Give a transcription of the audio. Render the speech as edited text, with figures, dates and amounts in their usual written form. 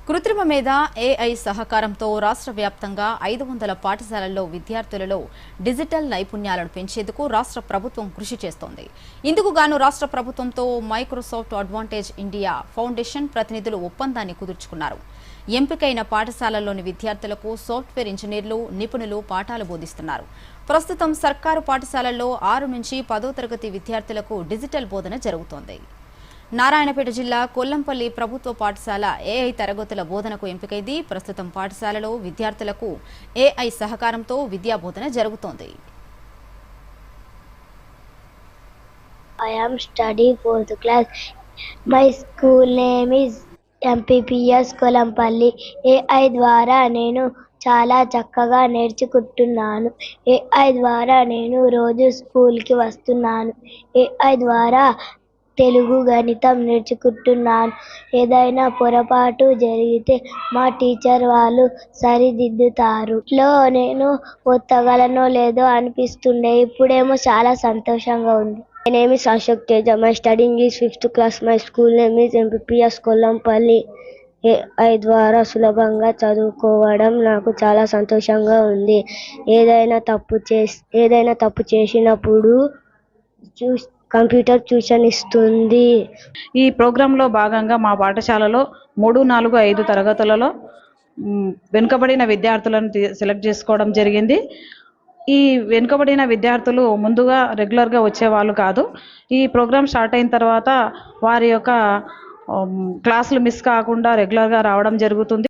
కృత్రిమ మీద ఏఐ సహకారంతో రాష్ట్ర వ్యాప్తంగా 500 పాఠశాలల్లో విద్యార్థులలో డిజిటల్ నైపుణ్యాలను పెంచేందుకు రాష్ట్ర ప్రభుత్వం కృషి చేస్తోంది. ఇందుకు గాను రాష్ట్ర ప్రభుత్వంతో మైక్రోసాఫ్ట్ అడ్వాంటేజ్ ఇండియా ఫౌండేషన్ ప్రతినిధులు ఒప్పందాన్ని కుదుర్చుకున్నారు. ఎంపికైన పాఠశాలల్లోని విద్యార్థులకు సాఫ్ట్వేర్ ఇంజనీర్లు, నిపుణులు పాఠాలు బోధిస్తున్నారు. ప్రస్తుతం సర్కారు పాఠశాలల్లో 6 నుంచి 10వ తరగతి విద్యార్థులకు డిజిటల్ బోధన జరుగుతోంది. నారాయణపేట జిల్లా కొల్లంపల్లి ప్రభుత్వ పాఠశాల ఏఐ తరగతుల బోధనకు ఎంపికైంది. ప్రస్తుతం పాఠశాలలో విద్యార్థులకు ఏఐ సహకారంతో విద్యా బోధన జరుగుతోంది. I am studying 4th class. My school name is MPPS కొలంపల్లి. AI ద్వారా నేను చాలా చక్కగా నేర్చుకుంటున్నాను. AI ద్వారా నేను రోజు స్కూల్కి వస్తున్నాను. AI ద్వారా తెలుగు, గణితం నేర్చుకుంటున్నాను. ఏదైనా పొరపాటు జరిగితే మా టీచర్ వాళ్ళు సరిదిద్దుతారు. నేను ఒత్తగలనో లేదో అనిపిస్తుండే, ఇప్పుడేమో చాలా సంతోషంగా ఉంది. My name is Ashok Teja. My studying is 5th class. My school name is MPPS Kollampalli. AI ద్వారా సులభంగా చదువుకోవడం నాకు చాలా సంతోషంగా ఉంది. ఏదైనా తప్పు చేసినప్పుడు కంప్యూటర్ ట్యూషన్ ఇస్తుంది. ఈ ప్రోగ్రాంలో భాగంగా మా పాఠశాలలో 3, 4, 5 తరగతులలో వెనుకబడిన విద్యార్థులను సెలెక్ట్ చేసుకోవడం జరిగింది. ఈ వెనుకబడిన విద్యార్థులు ముందుగా రెగ్యులర్గా వచ్చేవాళ్ళు కాదు. ఈ ప్రోగ్రాం స్టార్ట్ అయిన తర్వాత వారి యొక్క క్లాసులు మిస్ కాకుండా రెగ్యులర్గా రావడం జరుగుతుంది.